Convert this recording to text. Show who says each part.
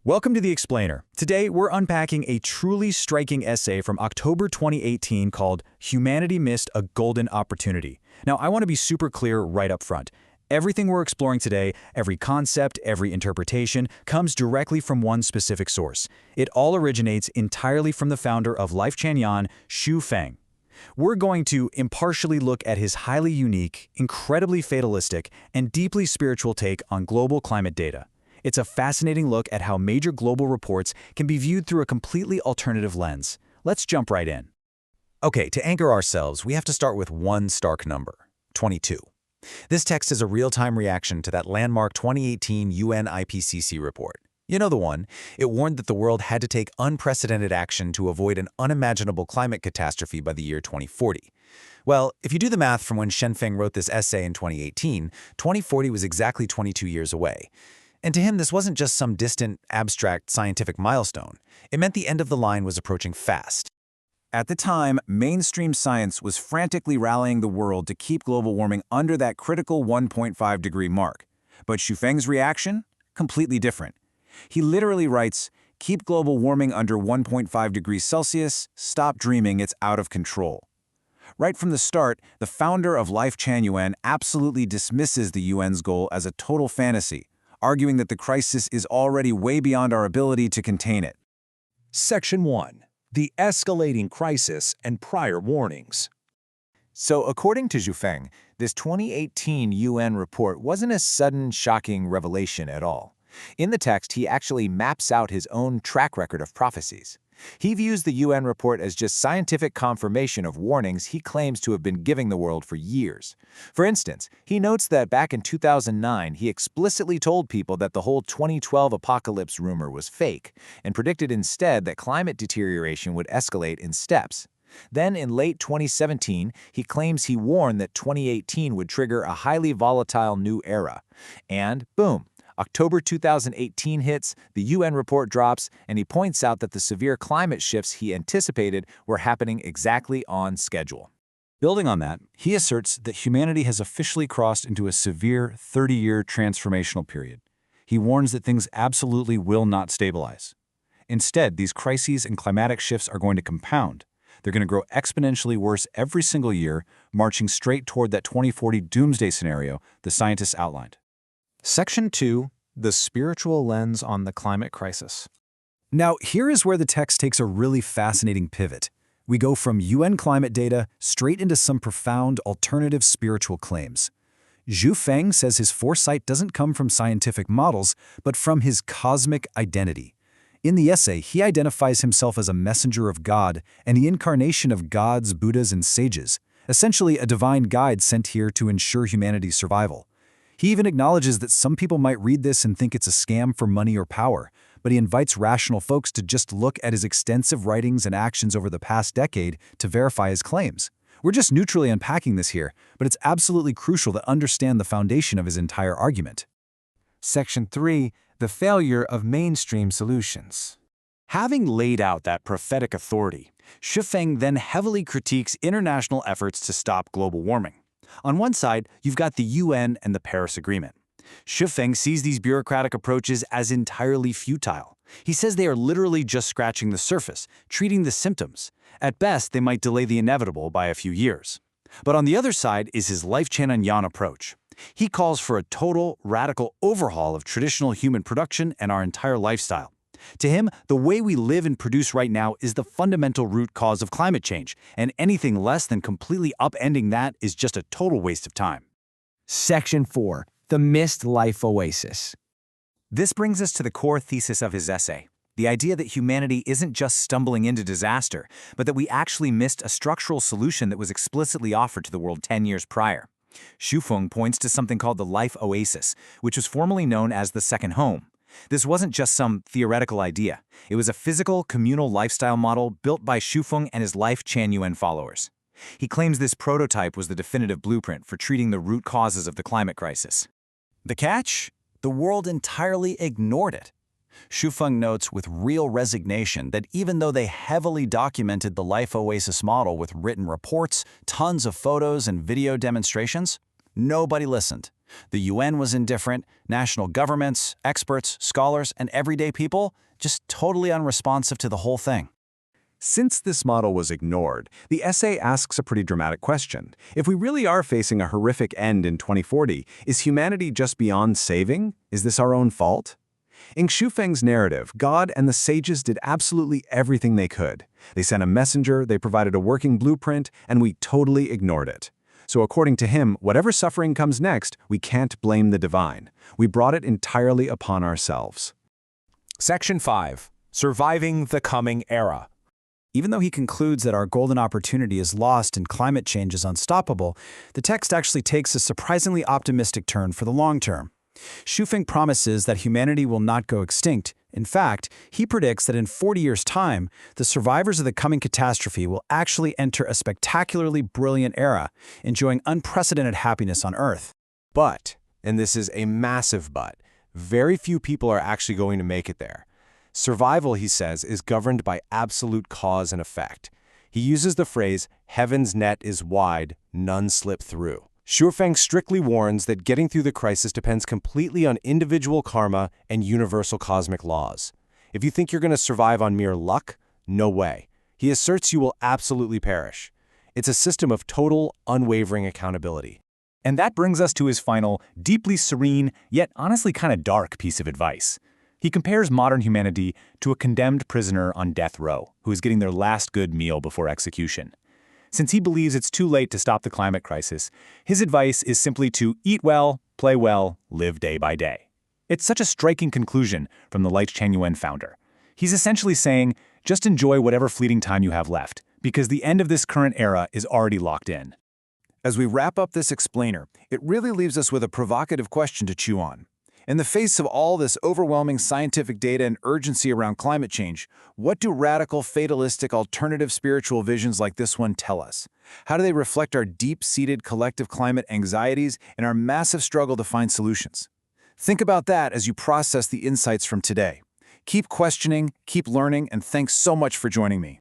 Speaker 1: Welcome to The Explainer. Today, we're unpacking a truly striking essay from October 2018 called Humanity Missed a Golden Opportunity. Now, I want to be super clear right up front. Everything we're exploring today, every concept, every interpretation, comes directly from one specific source. It all originates entirely from the founder of LifeChan Yuan, Xu Feng. We're going to impartially look at his highly unique, incredibly fatalistic, and deeply spiritual take on global climate data. It's a fascinating look at how major global reports can be viewed through a completely alternative lens. Let's jump right in.
Speaker 2: Okay, to anchor ourselves, we have to start with one stark number, 22. This text is a real-time reaction to that landmark 2018 UN IPCC report. You know the one. It warned that the world had to take unprecedented action to avoid an unimaginable climate catastrophe by the year 2040. Well, if you do the math from when Feng wrote this essay in 2018, 2040 was exactly 22 years away. And to him, this wasn't just some distant, abstract scientific milestone. It meant the end of the line was approaching fast.
Speaker 1: At the time, mainstream science was frantically rallying the world to keep global warming under that critical 1.5-degree mark. But Xu Feng's reaction? Completely different. He literally writes, "Keep global warming under 1.5 degrees Celsius, stop dreaming it's out of control." Right from the start, the founder of LifeChan Yuan absolutely dismisses the UN's goal as a total fantasy, arguing that the crisis is already way beyond our ability to contain it.
Speaker 3: Section 1. The Escalating Crisis and Prior Warnings.
Speaker 2: So according to Xu Feng, this 2018 UN report wasn't a sudden, shocking revelation at all. In the text, he actually maps out his own track record of prophecies. He views the UN report as just scientific confirmation of warnings he claims to have been giving the world for years. For instance, he notes that back in 2009, he explicitly told people that the whole 2012 apocalypse rumor was fake, and predicted instead that climate deterioration would escalate in steps. Then in late 2017, he claims he warned that 2018 would trigger a highly volatile new era. And boom! October 2018 hits, the UN report drops, and he points out that the severe climate shifts he anticipated were happening exactly on schedule.
Speaker 1: Building on that, he asserts that humanity has officially crossed into a severe 30-year transformational period. He warns that things absolutely will not stabilize. Instead, these crises and climatic shifts are going to compound. They're going to grow exponentially worse every single year, marching straight toward that 2040 doomsday scenario the scientists outlined.
Speaker 4: Section 2. The Spiritual Lens on the Climate Crisis.
Speaker 1: Now, here is where the text takes a really fascinating pivot. We go from UN climate data straight into some profound alternative spiritual claims. Xu Feng says his foresight doesn't come from scientific models, but from his cosmic identity. In the essay, he identifies himself as a messenger of God and the incarnation of gods, Buddhas, and sages, essentially a divine guide sent here to ensure humanity's survival. He even acknowledges that some people might read this and think it's a scam for money or power, but he invites rational folks to just look at his extensive writings and actions over the past decade to verify his claims. We're just neutrally unpacking this here, but it's absolutely crucial to understand the foundation of his entire argument.
Speaker 4: Section 3. The Failure of Mainstream Solutions.
Speaker 1: Having laid out that prophetic authority, Xu Feng then heavily critiques international efforts to stop global warming. On one side, you've got the UN and the Paris Agreement. Xu Feng sees these bureaucratic approaches as entirely futile. He says they are literally just scratching the surface, treating the symptoms. At best, they might delay the inevitable by a few years. But on the other side is his LifeChan Yuan approach. He calls for a total, radical overhaul of traditional human production and our entire lifestyle. To him, the way we live and produce right now is the fundamental root cause of climate change, and anything less than completely upending that is just a total waste of time.
Speaker 4: Section 4. The Missed Life Oasis.
Speaker 2: This brings us to the core thesis of his essay, the idea that humanity isn't just stumbling into disaster, but that we actually missed a structural solution that was explicitly offered to the world 10 years prior. Xu Feng points to something called the life oasis, which was formerly known as the second home. This wasn't just some theoretical idea. It was a physical, communal lifestyle model built by Xu Feng and his LifeChan Yuan followers. He claims this prototype was the definitive blueprint for treating the root causes of the climate crisis. The catch? The world entirely ignored it. Xu Feng notes with real resignation that even though they heavily documented the Life Oasis model with written reports, tons of photos, and video demonstrations,
Speaker 5: Nobody listened. The UN was indifferent, national governments, experts, scholars, and everyday people just totally unresponsive to the whole thing.
Speaker 6: Since this model was ignored, the essay asks a pretty dramatic question. If we really are facing a horrific end in 2040, is humanity just beyond saving? Is this our own fault? In Xu Feng's narrative, God and the sages did absolutely everything they could. They sent a messenger, they provided a working blueprint, and we totally ignored it. So according to him, whatever suffering comes next, we can't blame the divine. We brought it entirely upon ourselves.
Speaker 3: Section 5. Surviving the Coming Era.
Speaker 1: Even though he concludes that our golden opportunity is lost and climate change is unstoppable, the text actually takes a surprisingly optimistic turn for the long term. Xu Feng promises that humanity will not go extinct. In fact, he predicts that in 40 years' time, the survivors of the coming catastrophe will actually enter a spectacularly brilliant era, enjoying unprecedented happiness on Earth.
Speaker 2: But, and this is a massive but, very few people are actually going to make it there. Survival, he says, is governed by absolute cause and effect. He uses the phrase, heaven's net is wide, none slip through. Xu Feng strictly warns that getting through the crisis depends completely on individual karma and universal cosmic laws. If you think you're going to survive on mere luck, no way. He asserts you will absolutely perish. It's a system of total, unwavering accountability.
Speaker 7: And that brings us to his final, deeply serene, yet honestly kind of dark piece of advice. He compares modern humanity to a condemned prisoner on death row who is getting their last good meal before execution. Since he believes it's too late to stop the climate crisis, his advice is simply to eat well, play well, live day by day. It's such a striking conclusion from the Light Chenyuan founder. He's essentially saying, just enjoy whatever fleeting time you have left, because the end of this current era is already locked in.
Speaker 5: As we wrap up this explainer, it really leaves us with a provocative question to chew on. In the face of all this overwhelming scientific data and urgency around climate change, what do radical, fatalistic, alternative spiritual visions like this one tell us? How do they reflect our deep-seated collective climate anxieties and our massive struggle to find solutions? Think about that as you process the insights from today. Keep questioning, keep learning, and thanks so much for joining me.